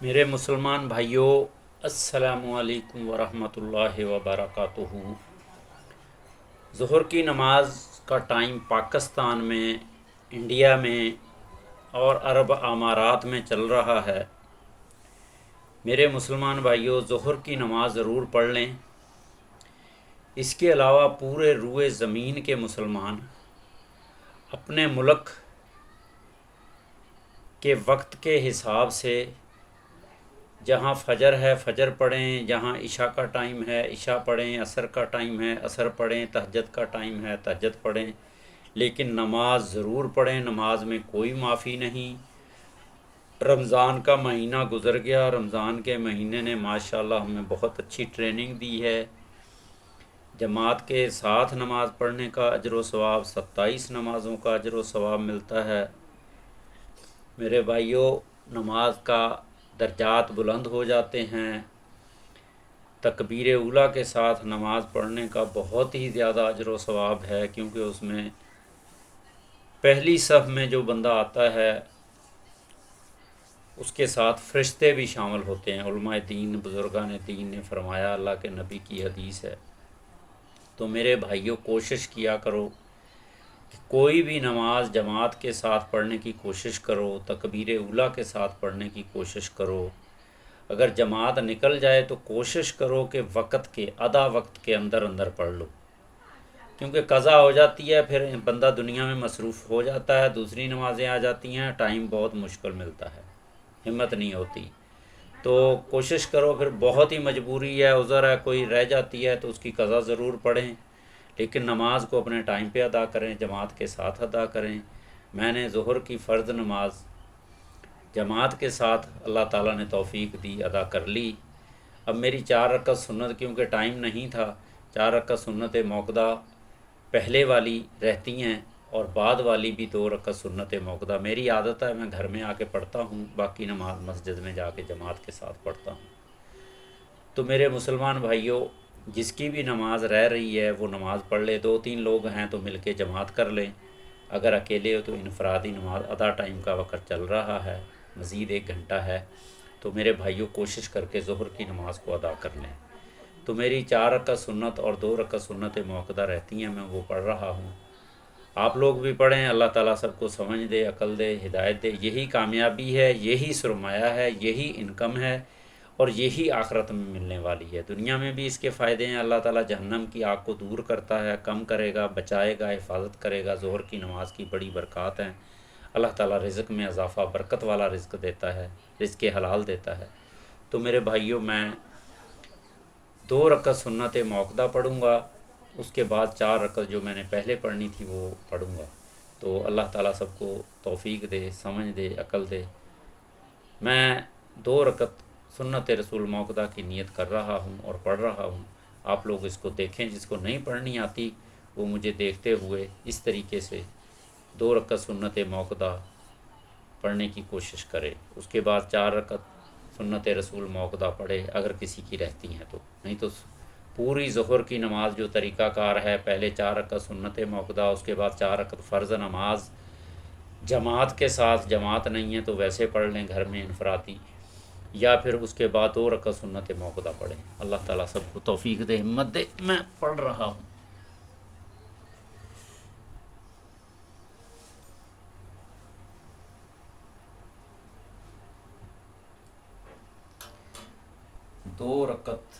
میرے مسلمان بھائیوں، السلام علیکم ورحمۃ اللہ وبرکاتہ۔ ظہر کی نماز کا ٹائم پاکستان میں، انڈیا میں اور عرب امارات میں چل رہا ہے۔ میرے مسلمان بھائیوں، ظہر کی نماز ضرور پڑھ لیں۔ اس کے علاوہ پورے روئے زمین کے مسلمان اپنے ملک کے وقت کے حساب سے جہاں فجر ہے فجر پڑھیں، جہاں عشاء کا ٹائم ہے عشاء پڑھیں، عصر کا ٹائم ہے عصر پڑھیں، تہجد کا ٹائم ہے تہجد پڑھیں، لیکن نماز ضرور پڑھیں۔ نماز میں کوئی معافی نہیں۔ رمضان کا مہینہ گزر گیا، رمضان کے مہینے نے ماشاءاللہ ہمیں بہت اچھی ٹریننگ دی ہے۔ جماعت کے ساتھ نماز پڑھنے کا اجر و ثواب 27 نمازوں کا اجر و ثواب ملتا ہے۔ میرے بھائیوں، نماز کا درجات بلند ہو جاتے ہیں۔ تکبیر اولیٰ کے ساتھ نماز پڑھنے کا بہت ہی زیادہ اجر و ثواب ہے، کیونکہ اس میں پہلی صف میں جو بندہ آتا ہے اس کے ساتھ فرشتے بھی شامل ہوتے ہیں۔ علماء دین، بزرگان دین نے فرمایا، اللہ کے نبی کی حدیث ہے۔ تو میرے بھائیوں، کوشش کیا کرو کہ کوئی بھی نماز جماعت کے ساتھ پڑھنے کی کوشش کرو، تکبیر اولیٰ کے ساتھ پڑھنے کی کوشش کرو۔ اگر جماعت نکل جائے تو کوشش کرو کہ وقت کے آدھا وقت کے اندر اندر پڑھ لو، کیونکہ قضا ہو جاتی ہے، پھر بندہ دنیا میں مصروف ہو جاتا ہے، دوسری نمازیں آ جاتی ہیں، ٹائم بہت مشکل ملتا ہے، ہمت نہیں ہوتی۔ تو کوشش کرو، پھر بہت ہی مجبوری ہے، عذر ہے، کوئی رہ جاتی ہے تو اس کی قضا ضرور پڑھیں، لیکن نماز کو اپنے ٹائم پہ ادا کریں، جماعت کے ساتھ ادا کریں۔ میں نے ظہر کی فرض نماز جماعت کے ساتھ اللہ تعالیٰ نے توفیق دی، ادا کر لی۔ اب میری 4 رکعت سنت، کیونکہ ٹائم نہیں تھا، 4 رکعت سنت موقدہ پہلے والی رہتی ہیں اور بعد والی بھی 2 رکعت سنت موقدہ میری عادت ہے، میں گھر میں آ کے پڑھتا ہوں، باقی نماز مسجد میں جا کے جماعت کے ساتھ پڑھتا ہوں۔ تو میرے مسلمان بھائیوں، جس کی بھی نماز رہ رہی ہے وہ نماز پڑھ لے۔ 2-3 لوگ ہیں تو مل کے جماعت کر لیں، اگر اکیلے ہو تو انفرادی نماز ادا، ٹائم کا وقت چل رہا ہے، مزید 1 گھنٹہ ہے، تو میرے بھائیوں کوشش کر کے ظہر کی نماز کو ادا کر لیں۔ تو میری 4 رکعت سنت اور 2 رکعت سنت موقدہ رہتی ہیں، میں وہ پڑھ رہا ہوں۔ آپ لوگ بھی پڑھیں، اللہ تعالیٰ سب کو سمجھ دے، عقل دے، ہدایت دے۔ یہی کامیابی ہے، یہی سرمایہ ہے، یہی انکم ہے، اور یہی آخرت میں ملنے والی ہے۔ دنیا میں بھی اس کے فائدے ہیں، اللہ تعالیٰ جہنم کی آگ کو دور کرتا ہے، کم کرے گا، بچائے گا، حفاظت کرے گا۔ ظہر کی نماز کی بڑی برکات ہیں۔ اللہ تعالیٰ رزق میں اضافہ، برکت والا رزق دیتا ہے، رزق حلال دیتا ہے۔ تو میرے بھائیوں، میں 2 رکعت سنت موقدہ پڑھوں گا، اس کے بعد 4 رکعت جو میں نے پہلے پڑھنی تھی وہ پڑھوں گا۔ تو اللہ تعالیٰ سب کو توفیق دے، سمجھ دے، عقل دے۔ میں 2 رکعت سنت رسول موقدہ کی نیت کر رہا ہوں اور پڑھ رہا ہوں۔ آپ لوگ اس کو دیکھیں، جس کو نہیں پڑھنی آتی وہ مجھے دیکھتے ہوئے اس طریقے سے 2 رکعت سنت موقدہ پڑھنے کی کوشش کرے، اس کے بعد 4 رکعت سنت رسول موقدہ پڑھے، اگر کسی کی رہتی ہیں تو، نہیں تو پوری ظہر کی نماز جو طریقہ کار ہے، پہلے 4 رکعت سنت موقدہ، اس کے بعد 4 رکعت فرض نماز جماعت کے ساتھ، جماعت نہیں ہے تو ویسے پڑھ لیں گھر میں انفرادی، یا پھر اس کے بعد 2 رکعت سنت موقدہ پڑھیں۔ اللہ تعالیٰ سب کو توفیق دے، ہمت دے۔ میں پڑھ رہا ہوں۔ دو رکعت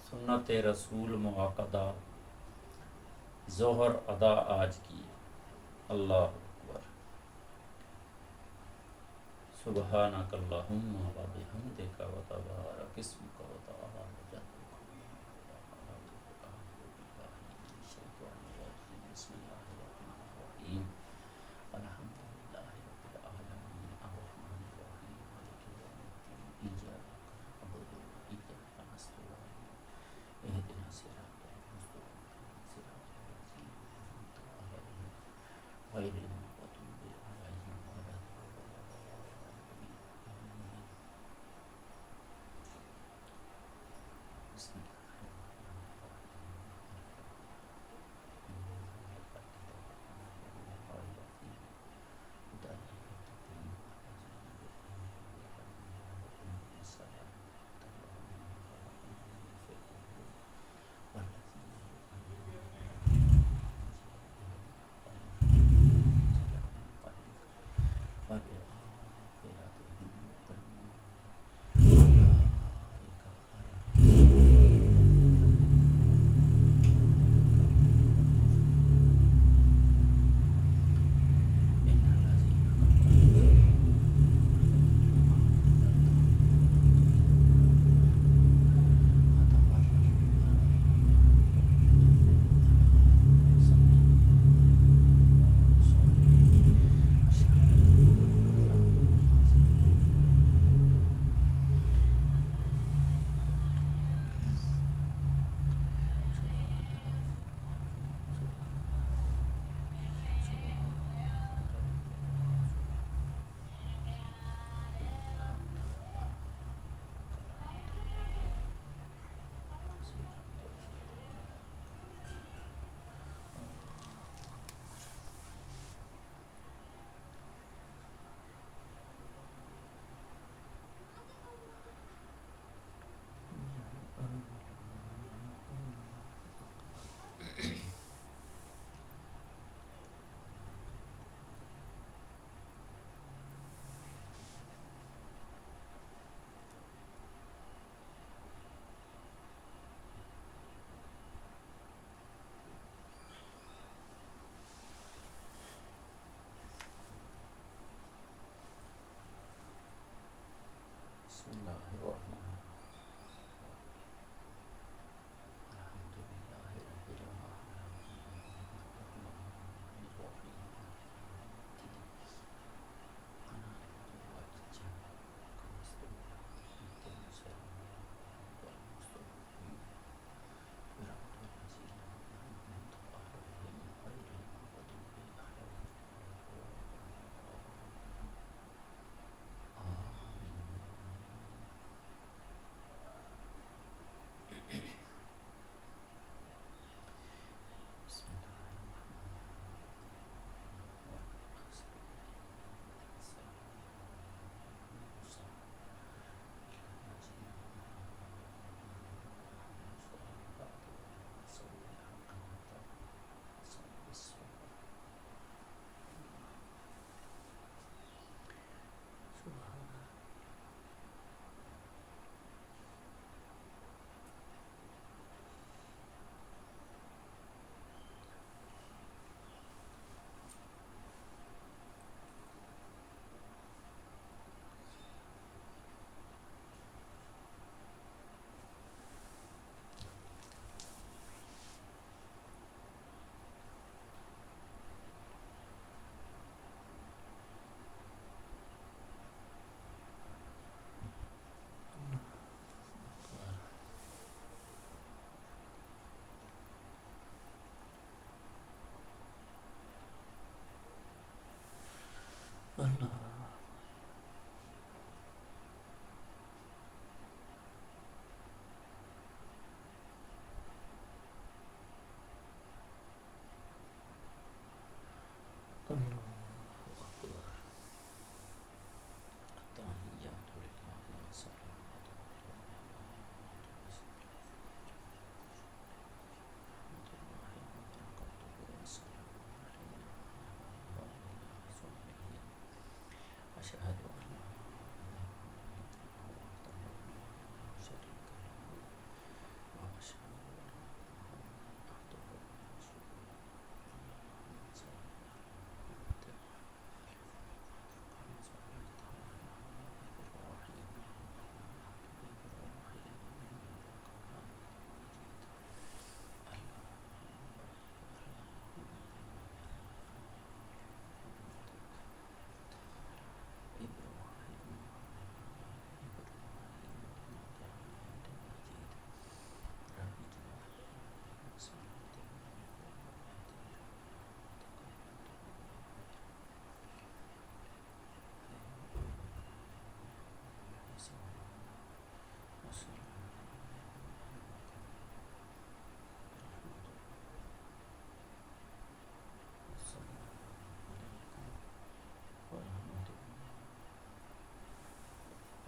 سنت رسول موقدہ ظہر ادا آج کی۔ اللہ اکبر۔ سبحانک اللہم و بحمدک و تبارک اسمک و تعالی جدک۔ بسم اللہ الرحمن الرحیم، الحمد للہ رب العالمین، الرحمن الرحیم، مالک یوم الدین، ایاک نعبد و ایاک نستعین، اہدنا الصراط المستقیم، صراط الذین انعمت علیہم غیر المغضوب علیہم ولا الضالین۔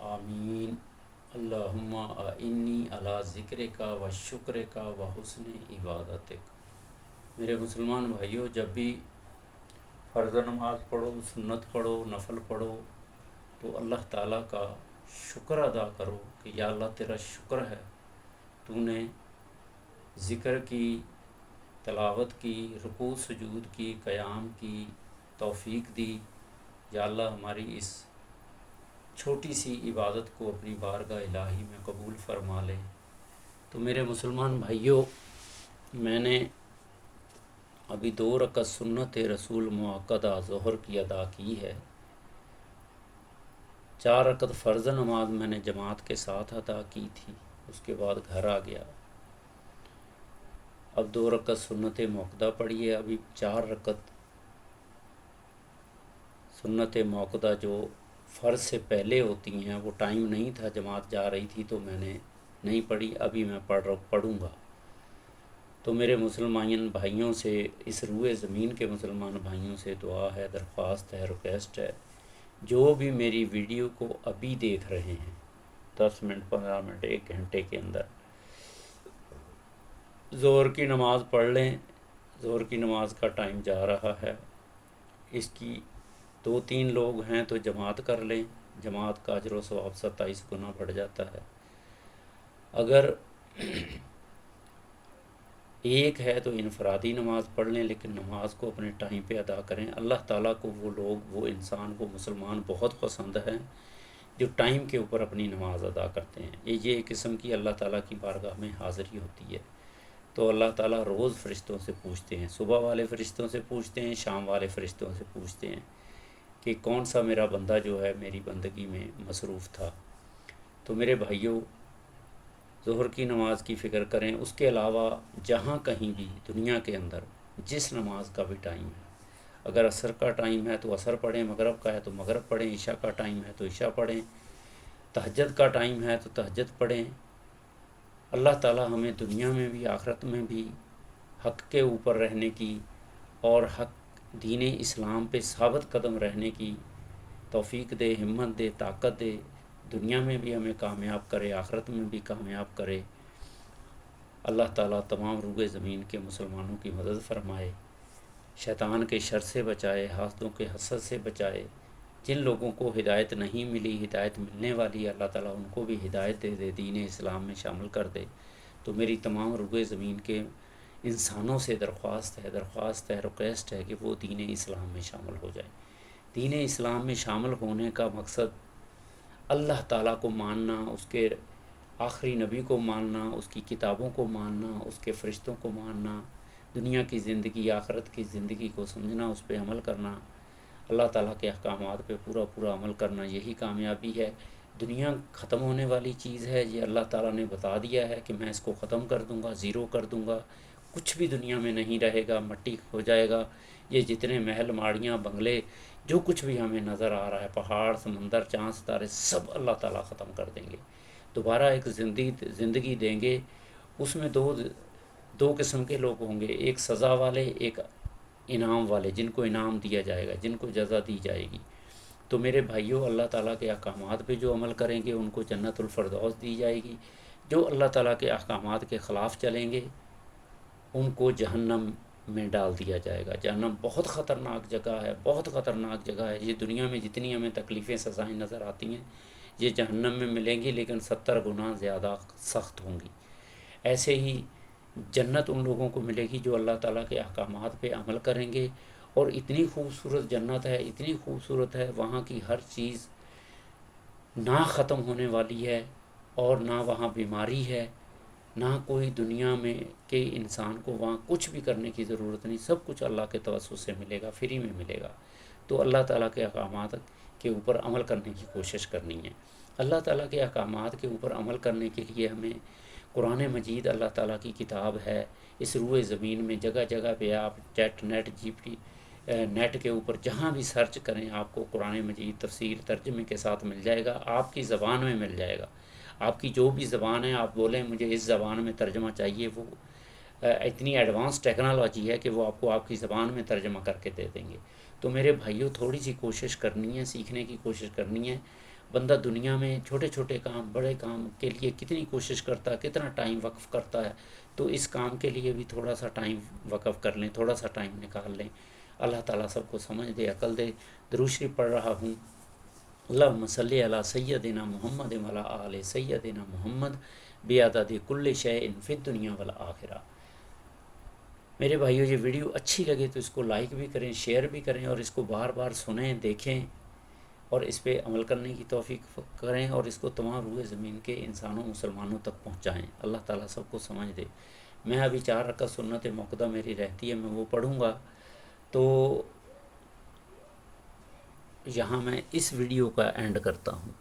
آمین۔ اللہم اعنی علی ذکر کا و شکر کا و حسن عبادتک۔ میرے مسلمان بھائیوں، جب بھی فرض نماز پڑھو، سنت پڑھو، نفل پڑھو، تو اللہ تعالیٰ کا شکر ادا کرو کہ یا اللہ تیرا شکر ہے، تو نے ذکر کی، تلاوت کی، رکوع سجود کی، قیام کی توفیق دی۔ یا اللہ ہماری اس چھوٹی سی عبادت کو اپنی بارگاہ الہی میں قبول فرما لے۔ تو میرے مسلمان بھائیوں، میں نے ابھی 2 رکعت سنت رسول مؤکدہ ظہر کی ادا کی ہے۔ 4 رکعت فرض نماز میں نے جماعت کے ساتھ ادا کی تھی، اس کے بعد گھر آ گیا۔ اب 2 رکعت سنت مؤکدہ پڑھی ہے۔ ابھی 4 رکعت سنت مؤکدہ جو فرض سے پہلے ہوتی ہیں، وہ ٹائم نہیں تھا، جماعت جا رہی تھی تو میں نے نہیں پڑھی، ابھی میں پڑھوں گا۔ تو میرے مسلمان بھائیوں سے، اس روئے زمین کے مسلمان بھائیوں سے دعا ہے، درخواست ہے، ریکویسٹ ہے، جو بھی میری ویڈیو کو ابھی دیکھ رہے ہیں 10 منٹ 15 منٹ 1 گھنٹے کے اندر، ظہر کی نماز پڑھ لیں۔ ظہر کی نماز کا ٹائم جا رہا ہے، اس کی 2-3 لوگ ہیں تو جماعت کر لیں، جماعت کا اجر و ثواب 27 گنا بڑھ جاتا ہے۔ اگر ایک ہے تو انفرادی نماز پڑھ لیں، لیکن نماز کو اپنے ٹائم پہ ادا کریں۔ اللہ تعالیٰ کو وہ لوگ، وہ انسان، وہ مسلمان بہت پسند ہیں جو ٹائم کے اوپر اپنی نماز ادا کرتے ہیں. یہ ایک قسم کی اللہ تعالیٰ کی بارگاہ میں حاضری ہوتی ہے. تو اللہ تعالیٰ روز فرشتوں سے پوچھتے ہیں، صبح والے فرشتوں سے پوچھتے ہیں، شام والے فرشتوں سے پوچھتے ہیں کہ کون سا میرا بندہ جو ہے میری بندگی میں مصروف تھا. تو میرے بھائیوں، ظہر کی نماز کی فکر کریں. اس کے علاوہ جہاں کہیں بھی دنیا کے اندر جس نماز کا بھی ٹائم ہے، اگر عصر کا ٹائم ہے تو عصر پڑھیں، مغرب کا ہے تو مغرب پڑھیں، عشاء کا ٹائم ہے تو عشاء پڑھیں، تہجد کا ٹائم ہے تو تہجد پڑھیں. اللہ تعالیٰ ہمیں دنیا میں بھی آخرت میں بھی حق کے اوپر رہنے کی اور حق دین اسلام پہ ثابت قدم رہنے کی توفیق دے، ہمت دے، طاقت دے. دنیا میں بھی ہمیں کامیاب کرے، آخرت میں بھی کامیاب کرے. اللہ تعالیٰ تمام روئے زمین کے مسلمانوں کی مدد فرمائے، شیطان کے شر سے بچائے، حاسدوں کے حسد سے بچائے. جن لوگوں کو ہدایت نہیں ملی، ہدایت ملنے والی، اللہ تعالیٰ ان کو بھی ہدایت دے دے، دین اسلام میں شامل کر دے. تو میری تمام روئے زمین کے انسانوں سے درخواست ہے، ریکویسٹ ہے کہ وہ دین اسلام میں شامل ہو جائیں. دین اسلام میں شامل ہونے کا مقصد اللہ تعالیٰ کو ماننا، اس کے آخری نبی کو ماننا، اس کی کتابوں کو ماننا، اس کے فرشتوں کو ماننا، دنیا کی زندگی، آخرت کی زندگی کو سمجھنا، اس پہ عمل کرنا، اللہ تعالیٰ کے احکامات پہ پورا عمل کرنا. یہی کامیابی ہے. دنیا ختم ہونے والی چیز ہے، یہ اللہ تعالیٰ نے بتا دیا ہے کہ میں اس کو ختم کر دوں گا، زیرو کر دوں گا. کچھ بھی دنیا میں نہیں رہے گا، مٹی ہو جائے گا. یہ جتنے محل، ماڑیاں، بنگلے، جو کچھ بھی ہمیں نظر آ رہا ہے، پہاڑ، سمندر، چاند، ستارے، سب اللہ تعالیٰ ختم کر دیں گے. دوبارہ ایک زندگی دیں گے. اس میں دو قسم کے لوگ ہوں گے، ایک سزا والے، ایک انعام والے، جن کو انعام دیا جائے گا، جن کو جزا دی جائے گی. تو میرے بھائیوں، اللہ تعالیٰ کے احکامات پہ جو عمل کریں گے ان کو جنت الفردوس دی جائے گی. جو اللہ تعالیٰ کے احکامات کے خلاف چلیں گے ان کو جہنم میں ڈال دیا جائے گا. جہنم بہت خطرناک جگہ ہے، بہت خطرناک جگہ ہے. یہ دنیا میں جتنی ہمیں تکلیفیں، سزائیں نظر آتی ہیں، یہ جہنم میں ملیں گی، لیکن 70 گنا زیادہ سخت ہوں گی. ایسے ہی جنت ان لوگوں کو ملے گی جو اللہ تعالیٰ کے احکامات پہ عمل کریں گے. اور اتنی خوبصورت جنت ہے، اتنی خوبصورت ہے، وہاں کی ہر چیز نہ ختم ہونے والی ہے، اور نہ وہاں بیماری ہے، نہ کوئی دنیا میں کہ انسان کو وہاں کچھ بھی کرنے کی ضرورت نہیں. سب کچھ اللہ کے توسط سے ملے گا، فری میں ملے گا. تو اللہ تعالیٰ کے احکامات کے اوپر عمل کرنے کی کوشش کرنی ہے. اللہ تعالیٰ کے احکامات کے اوپر عمل کرنے کے لیے ہمیں قرآن مجید اللہ تعالیٰ کی کتاب ہے. اس روئے زمین میں جگہ جگہ پہ آپ نیٹ کے اوپر جہاں بھی سرچ کریں، آپ کو قرآن مجید تفسیر ترجمے کے ساتھ مل جائے گا، آپ کی زبان میں مل جائے گا. آپ کی جو بھی زبان ہے، آپ بولیں مجھے اس زبان میں ترجمہ چاہیے، وہ اتنی ایڈوانس ٹیکنالوجی ہے کہ وہ آپ کو آپ کی زبان میں ترجمہ کر کے دے دیں گے. تو میرے بھائیوں، تھوڑی سی کوشش کرنی ہے، سیکھنے کی کوشش کرنی ہے. بندہ دنیا میں چھوٹے چھوٹے کام، بڑے کام کے لیے کتنی کوشش کرتا ہے، کتنا ٹائم وقف کرتا ہے. تو اس کام کے لیے بھی تھوڑا سا ٹائم وقف کر لیں، تھوڑا سا ٹائم نکال لیں. اللہ تعالیٰ سب کو سمجھ دے، عقل دے. درود شریف پڑھ رہا ہوں. اللہم صلی علی سیدنا محمد وعلی آل سیدنا محمد بعدد کل شیء فی الدنیا والآخرہ. میرے بھائیو، یہ ویڈیو اچھی لگے تو اس کو لائک بھی کریں، شیئر بھی کریں، اور اس کو بار بار سنیں، دیکھیں، اور اس پہ عمل کرنے کی توفیق کریں، اور اس کو تمام روئے زمین کے انسانوں، مسلمانوں تک پہنچائیں. اللہ تعالیٰ سب کو سمجھ دے. میں ابھی 4 رکعت سنت موقدہ میری رہتی ہے، میں وہ پڑھوں گا. تو یہاں میں اس ویڈیو کا اینڈ کرتا ہوں.